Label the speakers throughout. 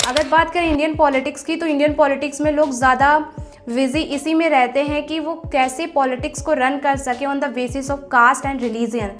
Speaker 1: अगर बात करें इंडियन पॉलिटिक्स की, तो इंडियन पॉलिटिक्स में लोग ज़्यादा बिजी इसी में रहते हैं कि वो कैसे पॉलिटिक्स को रन कर सके on the basis of caste and religion.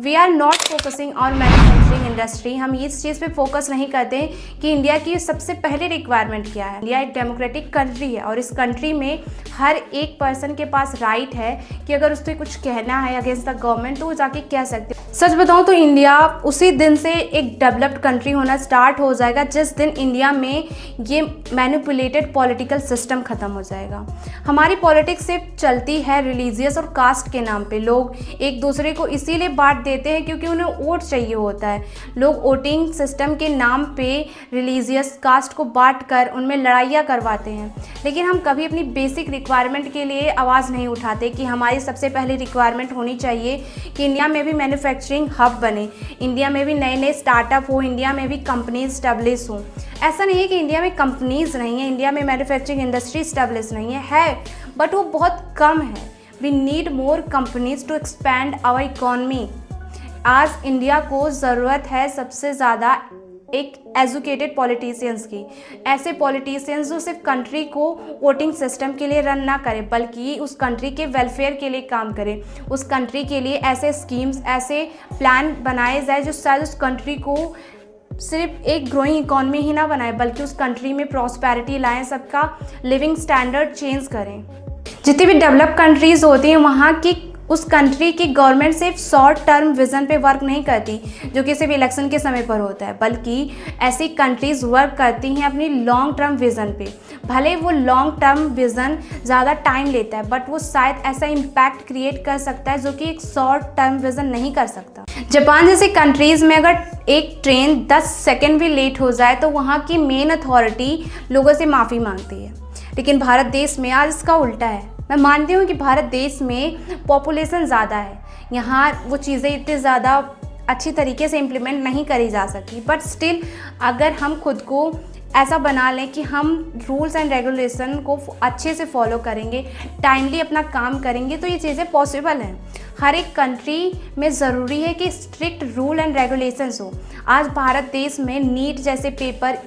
Speaker 1: We are not focusing on manufacturing industry. हम इस चीज़ पे फोकस नहीं करते कि इंडिया की सबसे पहले रिक्वायरमेंट क्या है। इंडिया एक डेमोक्रेटिक कंट्री है और इस कंट्री में हर एक पर्सन के पास राइट है कि अगर उसको कुछ कहना है अगेंस्ट द गवर्नमेंट तो वो जाके कह सकते हैं। सच बताऊं तो इंडिया उसी दिन से एक डेवलप्ड कंट्री होना स्टार्ट हो जाएगा जिस दिन इंडिया में ये मैनिपुलेटेड पॉलिटिकल सिस्टम ख़त्म हो जाएगा। हमारी पॉलिटिक्स सिर्फ चलती है रिलीजियस और कास्ट के नाम पे। लोग एक दूसरे को इसीलिए बांट देते हैं क्योंकि उन्हें वोट चाहिए होता है। लोग वोटिंग सिस्टम के नाम पे रिलीजियस कास्ट को बांट कर उनमें लड़ाइयाँ करवाते हैं, लेकिन हम कभी अपनी बेसिक रिक्वायरमेंट के लिए आवाज़ नहीं उठाते कि हमारी सबसे पहली रिक्वायरमेंट होनी चाहिए कि इंडिया में भी मैन्युफैक्चरिंग हब बने, इंडिया में भी नए नए स्टार्टअप हो, इंडिया में भी कंपनीज स्टैब्लिश हों। ऐसा नहीं है कि इंडिया में कंपनीज नहीं है, इंडिया में मैन्युफैक्चरिंग इंडस्ट्री स्टैब्लिश नहीं है बट वो बहुत कम है। We need more companies to expand our economy. आज इंडिया को ज़रूरत है सबसे ज़्यादा एक एजुकेटेड पॉलिटिशियंस की, ऐसे पॉलिटिशियंस जो सिर्फ कंट्री को वोटिंग सिस्टम के लिए रन ना करें बल्कि उस कंट्री के वेलफेयर के लिए काम करें। उस कंट्री के लिए ऐसे स्कीम्स, ऐसे प्लान बनाए जाए जो शायद उस कंट्री को सिर्फ एक ग्रोइंग इकॉनमी ही ना बनाए बल्कि उस कंट्री में प्रॉस्पेरिटी लाएं, सबका लिविंग स्टैंडर्ड चेंज करें। जितनी भी डेवलप कंट्रीज़ होती हैं वहाँ की उस कंट्री की गवर्नमेंट सिर्फ शॉर्ट टर्म विज़न पे वर्क नहीं करती जो कि सिर्फ इलेक्शन के समय पर होता है, बल्कि ऐसी कंट्रीज़ वर्क करती हैं अपनी लॉन्ग टर्म विज़न पे। भले वो लॉन्ग टर्म विज़न ज़्यादा टाइम लेता है बट वो शायद ऐसा इम्पैक्ट क्रिएट कर सकता है जो कि एक शॉर्ट टर्म विज़न नहीं कर सकता। जापान जैसे कंट्रीज़ में अगर एक ट्रेन 10 सेकेंड भी लेट हो जाए तो वहाँ की मेन अथॉरिटी लोगों से माफ़ी मांगती है, लेकिन भारत देश में आज इसका उल्टा है। मैं मानती हूँ कि भारत देश में पॉपुलेशन ज़्यादा है, यहाँ वो चीज़ें इतनी ज़्यादा अच्छी तरीके से इम्प्लीमेंट नहीं करी जा सकती, बट स्टिल अगर हम खुद को ऐसा बना लें कि हम रूल्स एंड रेगुलेशन को अच्छे से फॉलो करेंगे, टाइमली अपना काम करेंगे तो ये चीज़ें पॉसिबल हैं। हर एक कंट्री में ज़रूरी है कि स्ट्रिक्ट रूल एंड रेगुलेशंस हो। आज भारत देश में नीट जैसे पेपर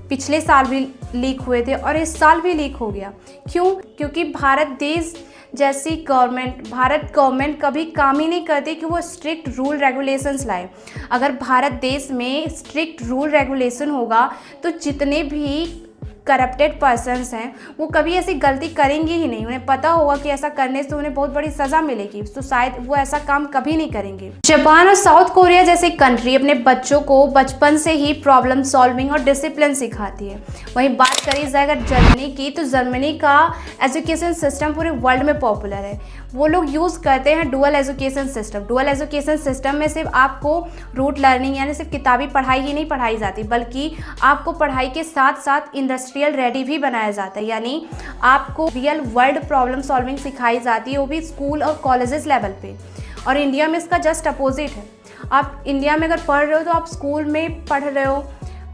Speaker 1: पिछले साल भी लीक हुए थे और इस साल भी लीक हो गया। क्यों? क्योंकि भारत देश जैसी भारत गवर्नमेंट कभी काम ही नहीं करती कि वो स्ट्रिक्ट रूल रेगुलेशंस लाए। अगर भारत देश में स्ट्रिक्ट रूल रेगुलेशन होगा तो जितने भी करप्टेड पर्सन्स हैं वो कभी ऐसी गलती करेंगे ही नहीं। उन्हें पता होगा कि ऐसा करने से उन्हें बहुत बड़ी सज़ा मिलेगी, तो शायद वो ऐसा काम कभी नहीं करेंगे। जापान और साउथ कोरिया जैसी कंट्री अपने बच्चों को बचपन से ही प्रॉब्लम सॉल्विंग और डिसिप्लिन सिखाती है। वहीं बात करी जाए अगर जर्मनी की, तो जर्मनी का एजुकेशन सिस्टम पूरे वर्ल्ड में पॉपुलर है। वो लोग यूज़ करते हैं dual education system. Dual education system में सिर्फ आपको रूट लर्निंग यानी सिर्फ किताबी पढ़ाई ही नहीं पढ़ाई जाती बल्कि आपको पढ़ाई के साथ साथ इंडस्ट्रियल रेडी भी बनाया जाता है, यानी आपको रियल वर्ल्ड प्रॉब्लम सॉल्विंग सिखाई जाती है, वो भी स्कूल और कॉलेजेस लेवल पे। और इंडिया में इसका जस्ट अपोजिट है। आप इंडिया में अगर पढ़ रहे हो तो आप स्कूल में पढ़ रहे हो,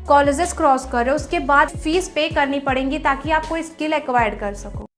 Speaker 1: कॉलेजेस क्रॉस कर रहे हो, उसके बाद फीस पे करनी पड़ेगी ताकि आप कोई स्किल एक्वायर्ड कर सको।